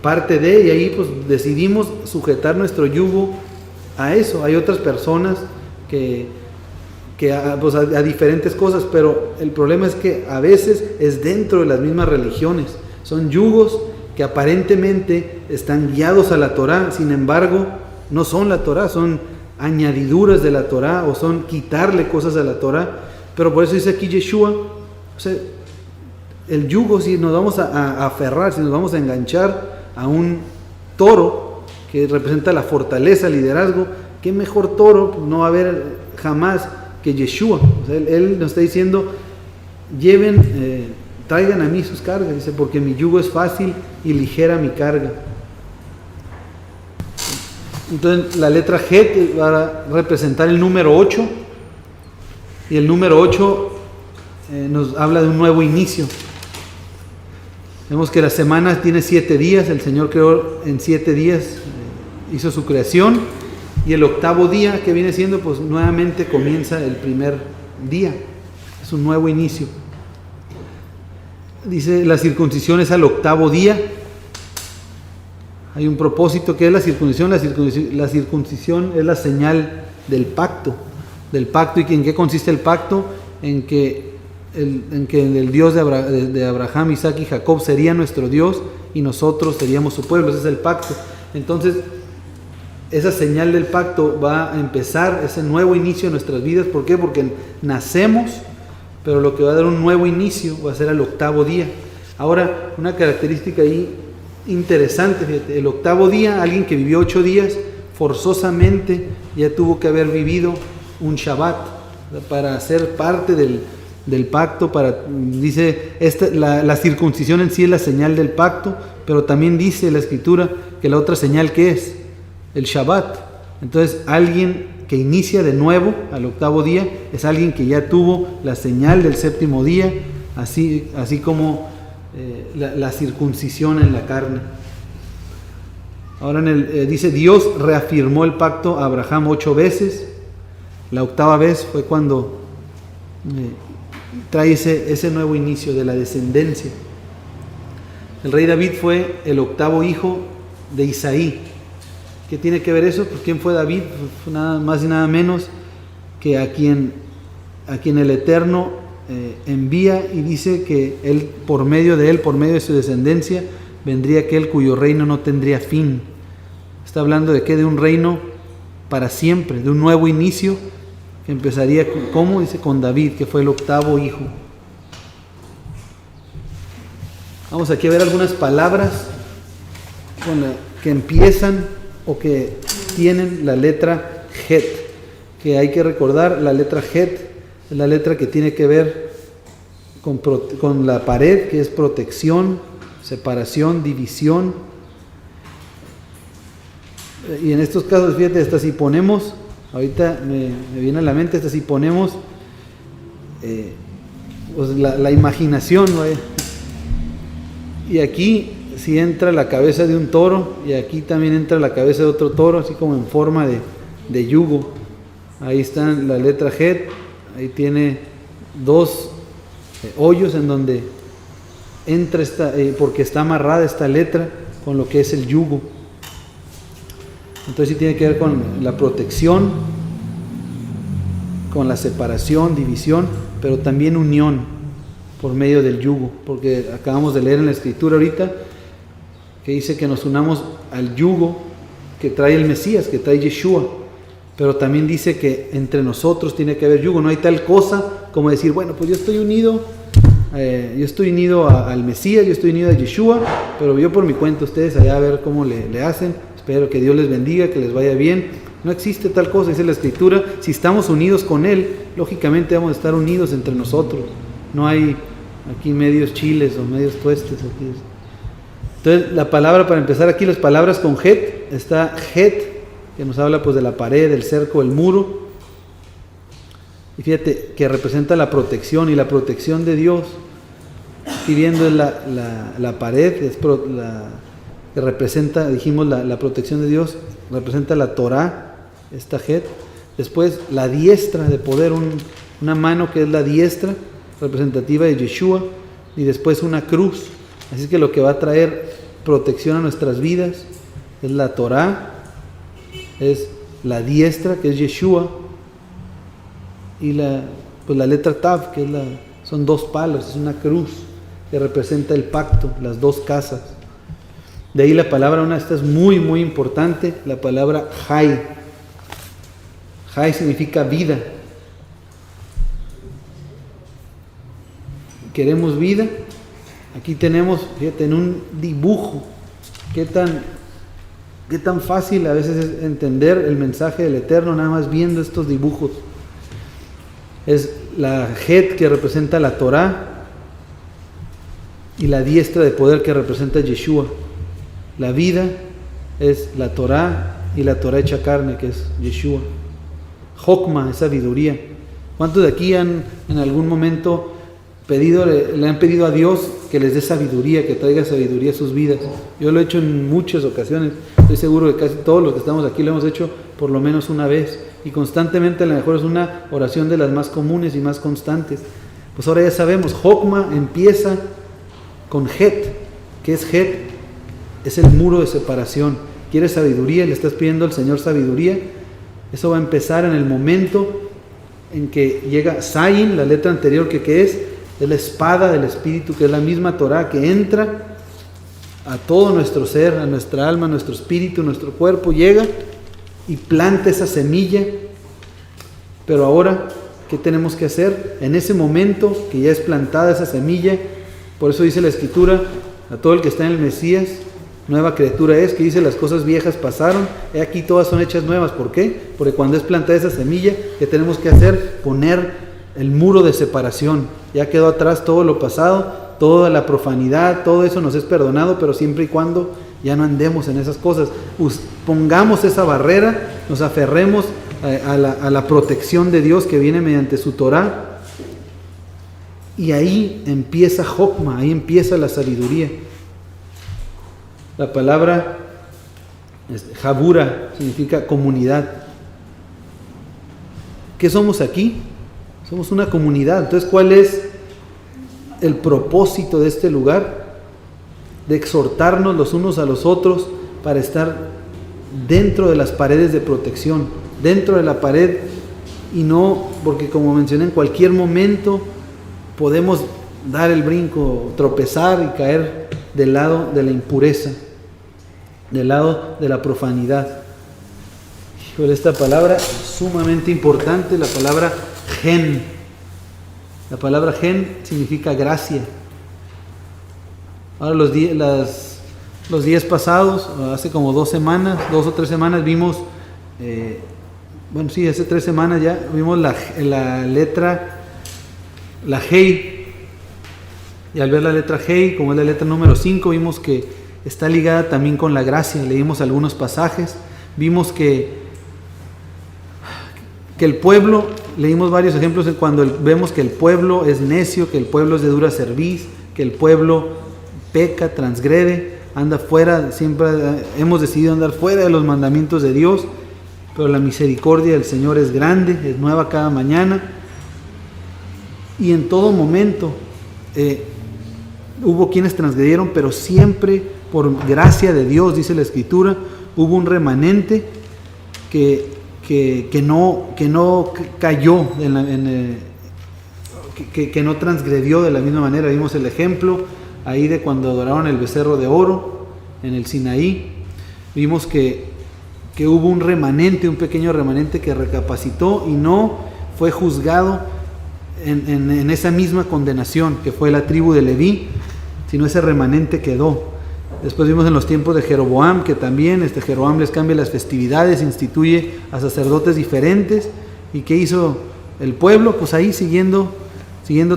parte de, y ahí pues decidimos sujetar nuestro yugo a eso. Hay otras personas que pues a diferentes cosas, pero el problema es que a veces es dentro de las mismas religiones. Son yugos que aparentemente están guiados a la Torá, sin embargo no son la Torá, son añadiduras de la Torá, o son quitarle cosas a la Torá. Pero por eso dice aquí Yeshua, o sea, el yugo, si nos vamos a aferrar, si nos vamos a enganchar a un toro que representa la fortaleza, el liderazgo, ¿qué mejor toro no va a haber jamás que Yeshua? O sea, él nos está diciendo, traigan a mí sus cargas, dice, porque mi yugo es fácil y ligera mi carga. Entonces la letra G va a representar el número 8, y el número 8 nos habla de un nuevo inicio. Vemos que la semana tiene 7 días, el Señor creó en 7 días, hizo su creación, y el octavo día, que viene siendo, pues nuevamente comienza el primer día, es un nuevo inicio. Dice, la circuncisión es al octavo día. Hay un propósito que es la circuncisión. La circuncisión es la señal del pacto. ¿Y en qué consiste el pacto? En que el Dios de Abraham, Isaac y Jacob sería nuestro Dios, y nosotros seríamos su pueblo. Ese es el pacto. Entonces, esa señal del pacto va a empezar ese nuevo inicio en nuestras vidas. ¿Por qué? Porque nacemos, pero lo que va a dar un nuevo inicio va a ser al octavo día. Ahora, una característica ahí interesante, fíjate, el octavo día, alguien que vivió 8 días, forzosamente ya tuvo que haber vivido un Shabbat para ser parte del pacto. Dice, la circuncisión en sí es la señal del pacto, pero también dice la Escritura que la otra señal, ¿qué es? El Shabbat. Entonces, alguien que inicia de nuevo al octavo día es alguien que ya tuvo la señal del séptimo día, así como la circuncisión en la carne. Ahora dice, Dios reafirmó el pacto a Abraham 8 veces. La octava vez fue cuando trae ese nuevo inicio de la descendencia. El rey David fue el octavo hijo de Isaí. ¿Qué tiene que ver eso? Pues ¿quién fue David? Fue nada más y nada menos que a quien el Eterno envía, y dice que él, por medio de su descendencia, vendría aquel cuyo reino no tendría fin. Está hablando de qué? De un reino para siempre, de un nuevo inicio, que empezaría, ¿cómo? Dice, con David, que fue el 8º hijo. Vamos aquí a ver algunas palabras que empiezan o que tienen la letra Het, que hay que recordar. La letra Het es la letra que tiene que ver con la pared, que es protección, separación, división. Y en estos casos, fíjate, hasta si ponemos, ahorita me viene a la mente, hasta si ponemos pues la imaginación, ¿no? Y aquí si entra la cabeza de un toro, y aquí también entra la cabeza de otro toro, así como en forma de yugo. Ahí está la letra Het, ahí tiene 2 hoyos en donde entra porque está amarrada esta letra con lo que es el yugo. Entonces sí tiene que ver con la protección, con la separación, división, pero también unión por medio del yugo, porque acabamos de leer en la escritura ahorita que dice que nos unamos al yugo que trae el Mesías, que trae Yeshua, pero también dice que entre nosotros tiene que haber yugo. No hay tal cosa como decir, bueno, pues yo estoy unido al Mesías, yo estoy unido a Yeshua, pero yo por mi cuenta, ustedes allá a ver cómo le hacen. Espero que Dios les bendiga, que les vaya bien. No existe tal cosa, dice la escritura. Si estamos unidos con Él, lógicamente vamos a estar unidos entre nosotros. No hay aquí medios chiles o medios tuestes. Entonces la palabra, para empezar aquí, las palabras con Het, está Het, que nos habla pues de la pared, del cerco, el muro. Y fíjate que representa la protección, y la protección de Dios, aquí viendo es la pared, que representa, dijimos, la protección de Dios, representa la Torah, esta Het. Después la diestra de poder, una mano que es la diestra, representativa de Yeshua, y después una cruz. Así que lo que va a traer protección a nuestras vidas es la Torah, es la diestra, que es Yeshua, y la letra Tav, que son 2 palos, es una cruz que representa el pacto, las 2 casas. De ahí la palabra, esta es muy muy importante, la palabra Jai. Jai significa vida. ¿Queremos vida? Aquí tenemos, fíjate, en un dibujo, qué tan fácil a veces es entender el mensaje del Eterno nada más viendo estos dibujos. Es la Het, que representa la Torah, y la diestra de poder, que representa Yeshua. La vida es la Torah, y la Torah hecha carne, que es Yeshua. Jokma es sabiduría. ¿Cuántos de aquí en algún momento le han pedido a Dios que les dé sabiduría, que traiga sabiduría a sus vidas? Yo lo he hecho en muchas ocasiones. Estoy seguro que casi todos los que estamos aquí lo hemos hecho por lo menos una vez. Y constantemente, a lo mejor es una oración de las más comunes y más constantes. Pues ahora ya sabemos, Jokma empieza con Het. ¿Qué es Het? Es el muro de separación. ¿Quieres sabiduría? ¿Le estás pidiendo al Señor sabiduría? Eso va a empezar en el momento en que llega Zayin, la letra anterior, que es la espada del Espíritu, que es la misma Torah, que entra a todo nuestro ser, a nuestra alma, a nuestro espíritu, a nuestro cuerpo, llega y planta esa semilla. Pero ahora, ¿qué tenemos que hacer? En ese momento que ya es plantada esa semilla, por eso dice la Escritura, a todo el que está en el Mesías, nueva criatura es, que dice, las cosas viejas pasaron, he aquí todas son hechas nuevas. ¿Por qué? Porque cuando es plantada esa semilla, ¿qué tenemos que hacer? Poner el muro de separación. Ya quedó atrás todo lo pasado, toda la profanidad, todo eso nos es perdonado, pero siempre y cuando ya no andemos en esas cosas. Pongamos esa barrera, nos aferremos a la protección de Dios que viene mediante su Torah, y ahí empieza Jokma, ahí empieza la sabiduría. La palabra Jabura significa comunidad. ¿Qué somos aquí? Somos una comunidad. Entonces, ¿cuál es el propósito de este lugar? De exhortarnos los unos a los otros para estar dentro de las paredes de protección, dentro de la pared, y no, porque como mencioné, en cualquier momento podemos dar el brinco, tropezar y caer del lado de la impureza, del lado de la profanidad. Híjole, esta palabra sumamente importante, la palabra gen. La palabra gen significa gracia. Ahora los días pasados, hace como 2 o 3 semanas, vimos, hace 3 semanas ya, vimos la letra, la Hei. Y al ver la letra Hei, como es la letra número 5, vimos que está ligada también con la gracia. Leímos algunos pasajes, vimos que el pueblo, leímos varios ejemplos cuando vemos que el pueblo es necio, que el pueblo es de dura cerviz, que el pueblo peca, transgrede, anda fuera, siempre hemos decidido andar fuera de los mandamientos de Dios, pero la misericordia del Señor es grande, es nueva cada mañana, y en todo momento hubo quienes transgredieron, pero siempre por gracia de Dios, dice la Escritura, hubo un remanente que no cayó, que no transgredió de la misma manera. Vimos el ejemplo ahí de cuando adoraron el becerro de oro en el Sinaí. Vimos que hubo un remanente, un pequeño remanente que recapacitó y no fue juzgado en esa misma condenación que fue la tribu de Leví, sino ese remanente quedó. Después vimos en los tiempos de Jeroboam que también Jeroboam les cambia las festividades, instituye a sacerdotes diferentes. ¿Y qué hizo el pueblo? Pues ahí siguiendo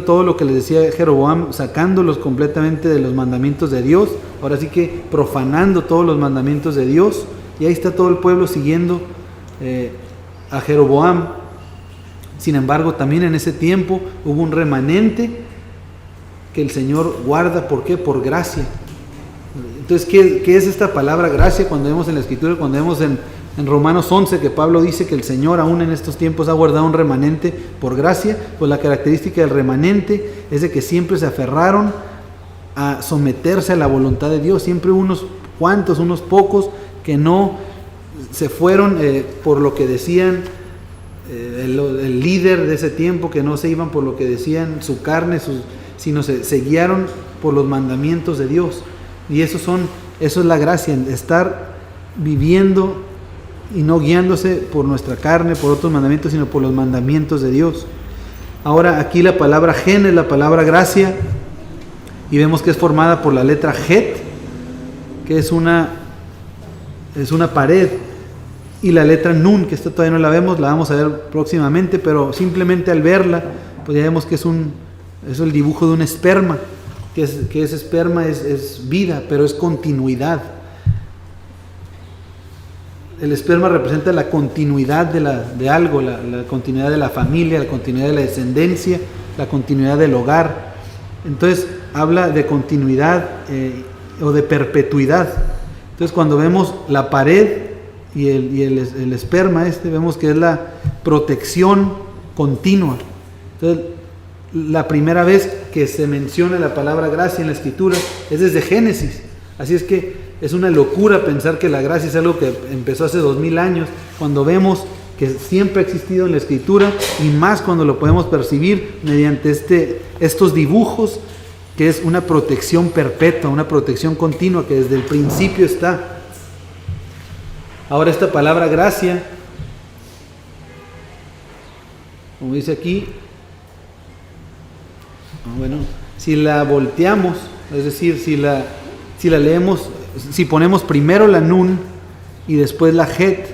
todo lo que les decía Jeroboam, sacándolos completamente de los mandamientos de Dios, ahora sí que profanando todos los mandamientos de Dios, y ahí está todo el pueblo siguiendo a Jeroboam. Sin embargo, también en ese tiempo hubo un remanente que el Señor guarda. ¿Por qué? Por gracia. Entonces, ¿qué es esta palabra gracia? Cuando vemos en la Escritura, cuando vemos en Romanos 11 que Pablo dice que el Señor aún en estos tiempos ha guardado un remanente por gracia, pues la característica del remanente es de que siempre se aferraron a someterse a la voluntad de Dios. Siempre unos cuantos, unos pocos que no se fueron por lo que decían el líder de ese tiempo, que no se iban por lo que decían su carne, sino se guiaron por los mandamientos de Dios. Y eso es la gracia, estar viviendo y no guiándose por nuestra carne, por otros mandamientos, sino por los mandamientos de Dios. Ahora aquí la palabra gen es la palabra gracia, y vemos que es formada por la letra Het, que es una pared, y la letra Nun, que esta todavía no la vemos, la vamos a ver próximamente, pero simplemente al verla, pues ya vemos que es el dibujo de un esperma. Que ese esperma es vida, pero es continuidad. El esperma representa la continuidad de algo, la continuidad de la familia, la continuidad de la descendencia, la continuidad del hogar. Entonces habla de continuidad o de perpetuidad. Entonces cuando vemos la pared y el esperma vemos que es la protección continua. Entonces la primera vez que se menciona la palabra gracia en la Escritura es desde Génesis. Así es que es una locura pensar que la gracia es algo que empezó hace 2000 años, cuando vemos que siempre ha existido en la Escritura, y más cuando lo podemos percibir mediante estos dibujos, que es una protección perpetua, una protección continua que desde el principio está. Ahora esta palabra gracia, como dice aquí, bueno, si la volteamos, es decir, si la leemos, si ponemos primero la Nun y después la Het,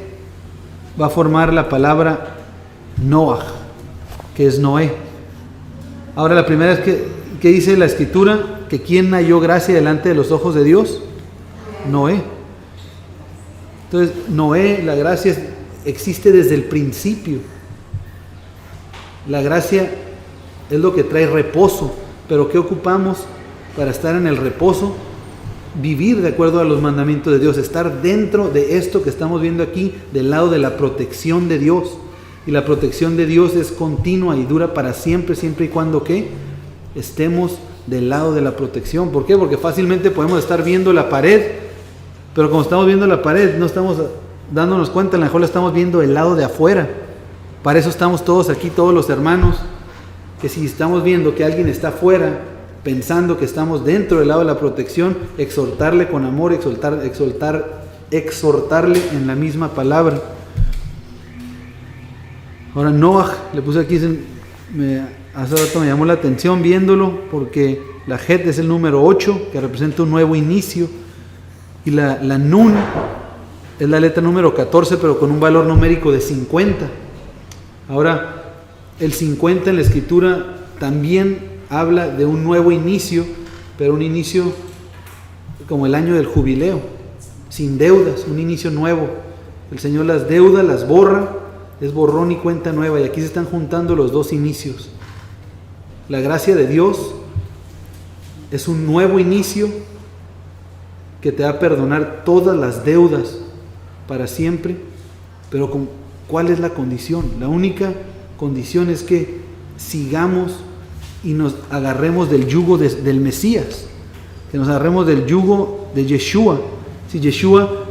va a formar la palabra Noach, que es Noé. Ahora la primera es que dice la Escritura, que ¿quién halló gracia delante de los ojos de Dios? Noé. Entonces Noé, la gracia existe desde el principio. La gracia es lo que trae reposo, pero ¿qué ocupamos para estar en el reposo? Vivir de acuerdo a los mandamientos de Dios, estar dentro de esto que estamos viendo aquí, del lado de la protección de Dios. Y la protección de Dios es continua y dura para siempre, siempre y cuando ¿qué? Estemos del lado de la protección. ¿Por qué? Porque fácilmente podemos estar viendo la pared, pero como estamos viendo la pared, no estamos dándonos cuenta, a lo mejor la estamos viendo del lado de afuera. Para eso estamos todos aquí, todos los hermanos, que si estamos viendo que alguien está afuera, pensando que estamos dentro del lado de la protección, exhortarle con amor, exhortarle en la misma palabra. Ahora Noah, le puse aquí, hace rato me llamó la atención viéndolo, porque la Het es el número 8, que representa un nuevo inicio, y la Nun es la letra número 14, pero con un valor numérico de 50. Ahora, el 50 en la escritura también habla de un nuevo inicio, pero un inicio como el año del jubileo, sin deudas, un inicio nuevo. El Señor las deudas las borra, es borrón y cuenta nueva, y aquí se están juntando los dos inicios. La gracia de Dios es un nuevo inicio que te va a perdonar todas las deudas para siempre, pero ¿cuál es la condición? La única condición es que sigamos y nos agarremos del yugo del Mesías, que nos agarremos del yugo de Yeshua. Si Yeshua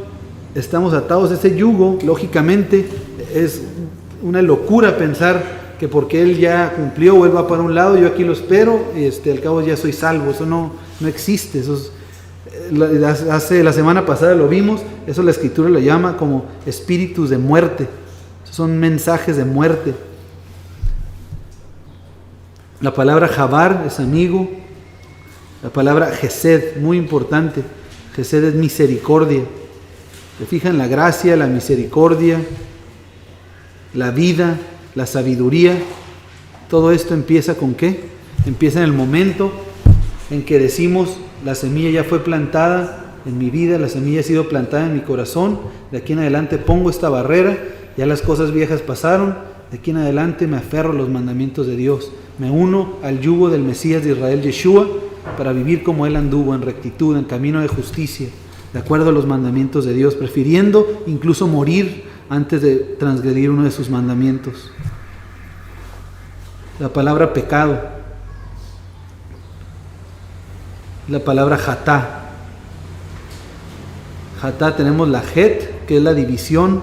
estamos atados a ese yugo, lógicamente es una locura pensar que porque Él ya cumplió o Él va para un lado, yo aquí lo espero, al cabo ya soy salvo. Eso no existe. Eso es, la semana pasada lo vimos, eso la Escritura lo llama como espíritus de muerte. Son mensajes de muerte. La palabra Jabar es amigo. La palabra Gesed, muy importante. Gesed es misericordia. Se fijan, la gracia, la misericordia, la vida, la sabiduría. Todo esto empieza ¿con qué? Empieza en el momento en que decimos: la semilla ya fue plantada en mi vida, la semilla ha sido plantada en mi corazón. De aquí en adelante pongo esta barrera. Ya las cosas viejas pasaron. De aquí en adelante me aferro a los mandamientos de Dios. Me uno al yugo del Mesías de Israel, Yeshua, para vivir como Él anduvo, en rectitud, en camino de justicia, de acuerdo a los mandamientos de Dios, prefiriendo incluso morir antes de transgredir uno de sus mandamientos. La palabra pecado, la palabra jatá. Jatá, tenemos la Het, que es la división,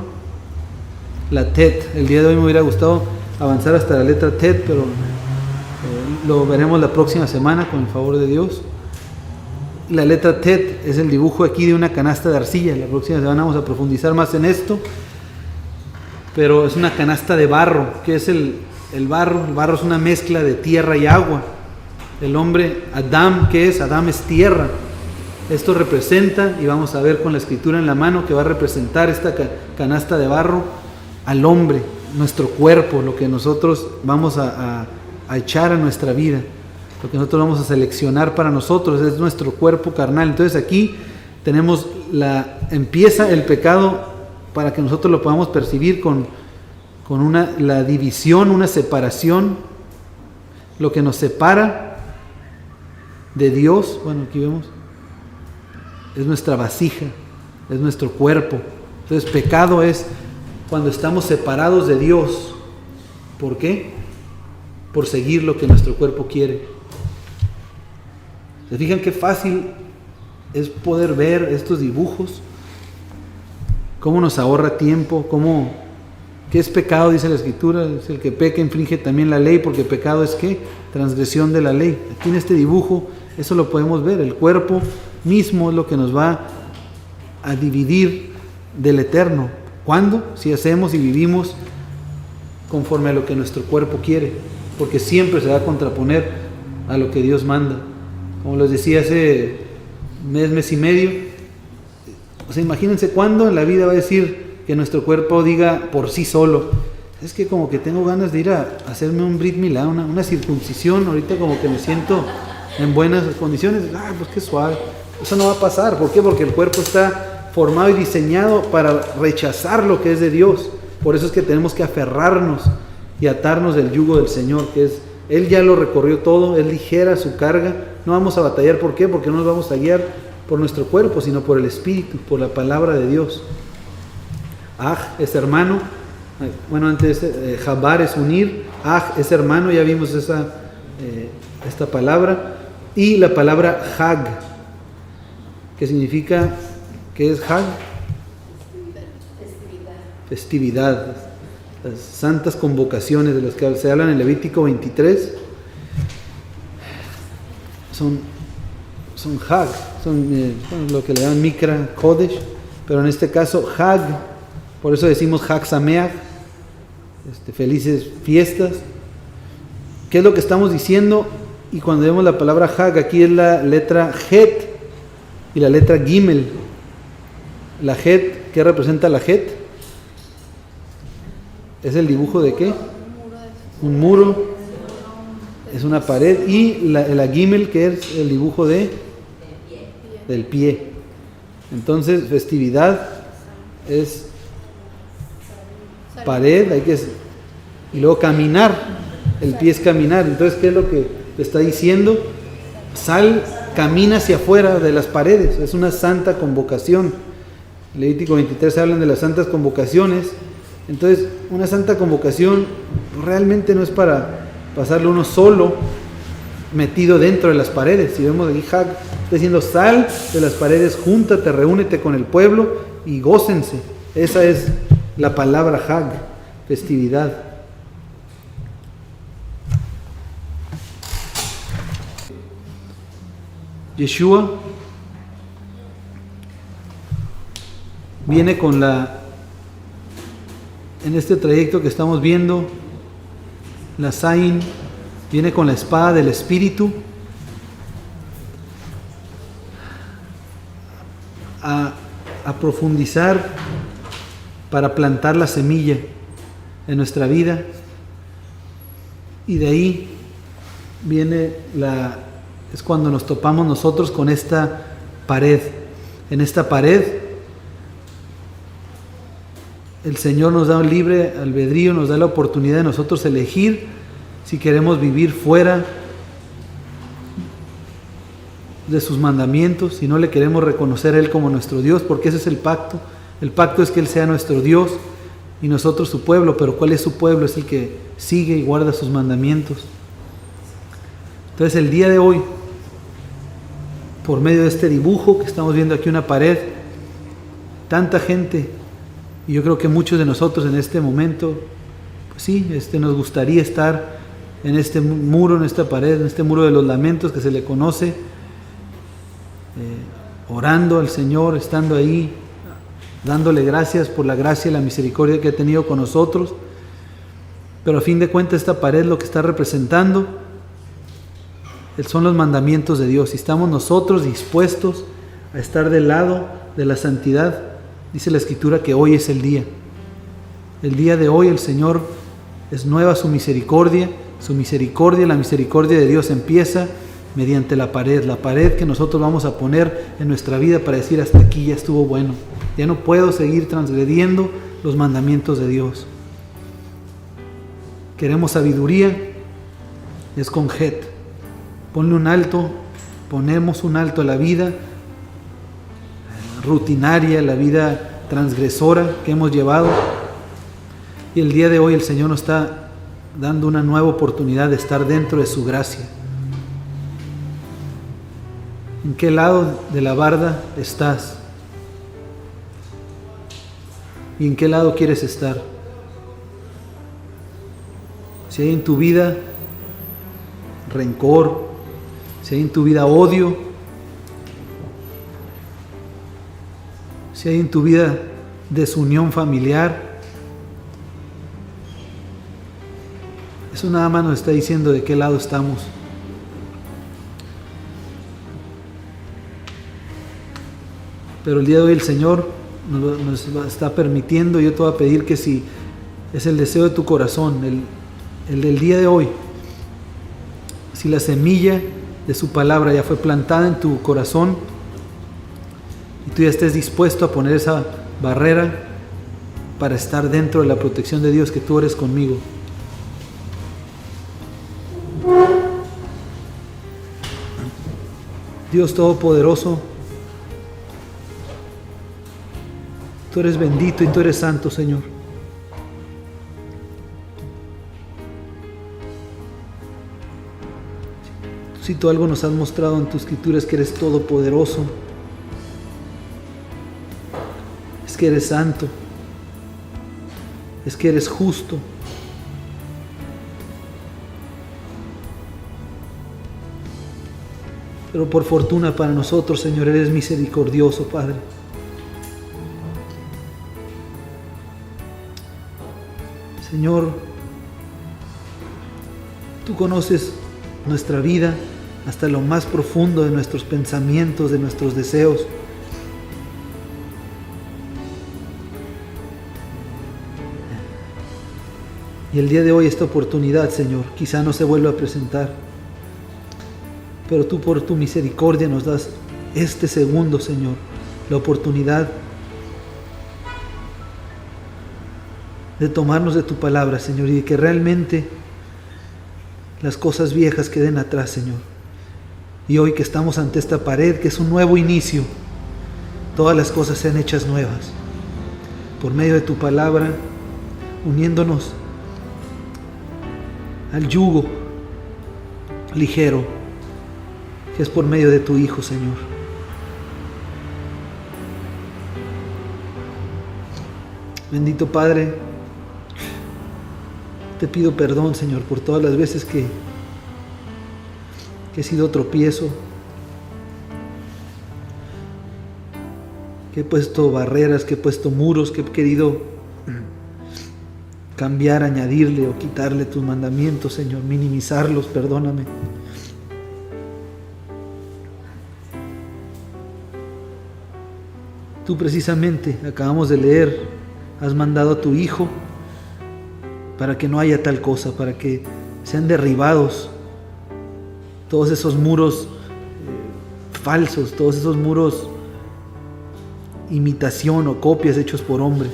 la Tet. El día de hoy me hubiera gustado avanzar hasta la letra Tet, pero lo veremos la próxima semana con el favor de Dios. La letra Tet es el dibujo aquí de una canasta de arcilla. La próxima semana vamos a profundizar más en esto, pero es una canasta de barro. ¿Qué es el barro? El barro es una mezcla de tierra y agua. El hombre, Adán, ¿qué es? Adán es tierra. Esto representa, y vamos a ver con la escritura en la mano, que va a representar esta canasta de barro al hombre, nuestro cuerpo, lo que nosotros vamos a echar a nuestra vida, lo que nosotros vamos a seleccionar para nosotros, es nuestro cuerpo carnal. Entonces aquí tenemos empieza el pecado, para que nosotros lo podamos percibir con la división, una separación, lo que nos separa de Dios. Bueno, aquí vemos, es nuestra vasija, es nuestro cuerpo. Entonces pecado es cuando estamos separados de Dios. ¿Por qué? Por seguir lo que nuestro cuerpo quiere. ¿Se fijan qué fácil es poder ver estos dibujos? ¿Cómo nos ahorra tiempo? ¿Qué es pecado? Dice la Escritura: es el que peca, infringe también la ley, porque pecado es ¿qué? Transgresión de la ley. Aquí en este dibujo eso lo podemos ver. El cuerpo mismo es lo que nos va a dividir del eterno. ¿Cuándo? Si hacemos y vivimos conforme a lo que nuestro cuerpo quiere, porque siempre se va a contraponer a lo que Dios manda. Como les decía hace mes y medio, o sea, imagínense cuándo en la vida va a decir que nuestro cuerpo diga por sí solo: es que como que tengo ganas de ir a hacerme un Brit Milá, una circuncisión, ahorita como que me siento en buenas condiciones. Pues qué suave. Eso no va a pasar. ¿Por qué? Porque el cuerpo está formado y diseñado para rechazar lo que es de Dios. Por eso es que tenemos que aferrarnos y atarnos del yugo del Señor, que es, Él ya lo recorrió todo, es ligera su carga. No vamos a batallar. ¿Por qué? Porque no nos vamos a guiar por nuestro cuerpo, sino por el Espíritu, por la palabra de Dios. Es hermano. Bueno, antes Jabar es unir. Es hermano, ya vimos esta palabra. Y la palabra Hag, que significa, ¿qué es Hag? Festividad. Las santas convocaciones de las que se hablan en Levítico 23 son Hag, son lo que le llaman Mikra Kodesh, pero en este caso Hag, por eso decimos Hag Sameach, felices fiestas. ¿Qué es lo que estamos diciendo? Y cuando vemos la palabra Hag, aquí es la letra Het y la letra Gimel. La Het, ¿qué representa la Het? ¿Es el dibujo de qué? Un muro, es una pared. Y la Gimel, que es el dibujo del pie. Entonces, festividad es pared, y luego caminar. El pie es caminar. Entonces, ¿qué es lo que te está diciendo? Sal, camina hacia afuera de las paredes. Es una santa convocación. Levítico 23 hablan de las santas convocaciones. Entonces, una santa convocación realmente no es para pasarlo uno solo metido dentro de las paredes. Si vemos aquí, Hag está diciendo: sal de las paredes, júntate, reúnete con el pueblo y gócense. Esa es la palabra Hag, festividad. Yeshua viene en este trayecto que estamos viendo, la Zain, viene con la espada del Espíritu a profundizar para plantar la semilla en nuestra vida, y de ahí viene es cuando nos topamos nosotros con esta pared. En esta pared el Señor nos da un libre albedrío, nos da la oportunidad de nosotros elegir si queremos vivir fuera de sus mandamientos, si no le queremos reconocer a Él como nuestro Dios, porque ese es el pacto. El pacto es que Él sea nuestro Dios y nosotros su pueblo. Pero ¿cuál es su pueblo? Es el que sigue y guarda sus mandamientos. Entonces, el día de hoy, por medio de este dibujo que estamos viendo aquí, una pared, tanta gente, y yo creo que muchos de nosotros en este momento, pues sí, nos gustaría estar en este muro, en esta pared, en este muro de los lamentos que se le conoce, orando al Señor, estando ahí, dándole gracias por la gracia y la misericordia que ha tenido con nosotros. Pero a fin de cuentas, esta pared lo que está representando son los mandamientos de Dios. Si estamos nosotros dispuestos a estar del lado de la santidad, dice la Escritura que hoy es el día. El día de hoy el Señor es nueva su misericordia. La misericordia de Dios empieza mediante la pared que nosotros vamos a poner en nuestra vida para decir: hasta aquí ya estuvo bueno, ya no puedo seguir transgrediendo los mandamientos de Dios. Queremos sabiduría, es con Het. Ponle un alto, ponemos un alto a la vida rutinaria, la vida transgresora que hemos llevado. Y el día de hoy el Señor nos está dando una nueva oportunidad de estar dentro de su gracia. ¿En qué lado de la barda estás? ¿Y en qué lado quieres estar? Si hay en tu vida rencor, si hay en tu vida odio, si hay en tu vida desunión familiar, eso nada más nos está diciendo de qué lado estamos. Pero el día de hoy el Señor nos está permitiendo, yo te voy a pedir que si es el deseo de tu corazón, el del día de hoy, si la semilla de su palabra ya fue plantada en tu corazón y tú ya estés dispuesto a poner esa barrera para estar dentro de la protección de Dios, que tú eres conmigo. Dios Todopoderoso, tú eres bendito y tú eres santo, Señor. Si tú algo nos has mostrado en tus escrituras, que eres todopoderoso, es que eres santo, es que eres justo. Pero por fortuna para nosotros, Señor, eres misericordioso, Señor, tú conoces nuestra vida hasta lo más profundo de nuestros pensamientos, de nuestros deseos. Y el día de hoy esta oportunidad, Señor, quizá no se vuelva a presentar, pero tú por tu misericordia nos das este segundo, Señor, la oportunidad de tomarnos de tu palabra, Señor, y de que realmente las cosas viejas queden atrás, Señor. Y hoy que estamos ante esta pared, que es un nuevo inicio, todas las cosas sean hechas nuevas. Por medio de tu palabra, uniéndonos al yugo ligero, que es por medio de tu Hijo, Señor. Bendito Padre, te pido perdón, Señor, por todas las veces que he sido tropiezo, que he puesto barreras, que he puesto muros, que he querido cambiar, añadirle o quitarle tus mandamientos, Señor, minimizarlos, perdóname. Tú precisamente, acabamos de leer, has mandado a tu Hijo para que no haya tal cosa, para que sean derribados todos esos muros falsos, todos esos muros imitación o copias hechos por hombre.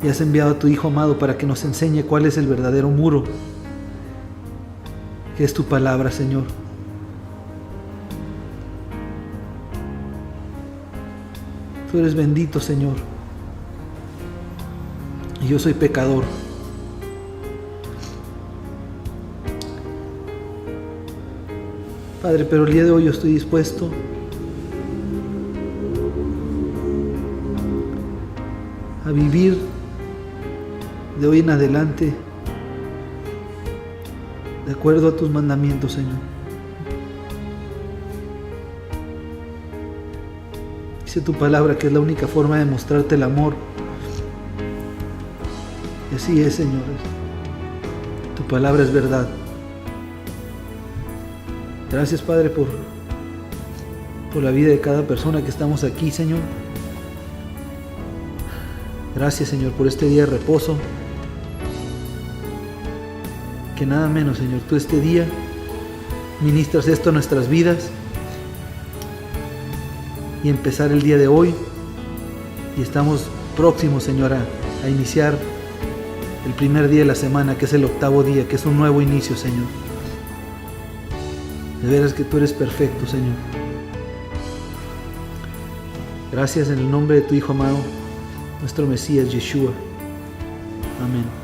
Y has enviado a tu Hijo amado para que nos enseñe cuál es el verdadero muro, que es tu palabra, Señor. Tú eres bendito, Señor, y yo soy pecador. Padre, pero el día de hoy yo estoy dispuesto a vivir de hoy en adelante de acuerdo a tus mandamientos, Señor. Dice tu palabra que es la única forma de mostrarte el amor. Y así es, Señor. Tu palabra es verdad. Gracias, Padre, por la vida de cada persona que estamos aquí, Señor. Gracias, Señor, por este día de reposo. Que nada menos, Señor, tú este día ministras esto a nuestras vidas y empezar el día de hoy. Y estamos próximos, Señor, a iniciar el primer día de la semana, que es el 8º día, que es un nuevo inicio, Señor. De veras que tú eres perfecto, Señor. Gracias en el nombre de tu Hijo amado, nuestro Mesías, Yeshua. Amén.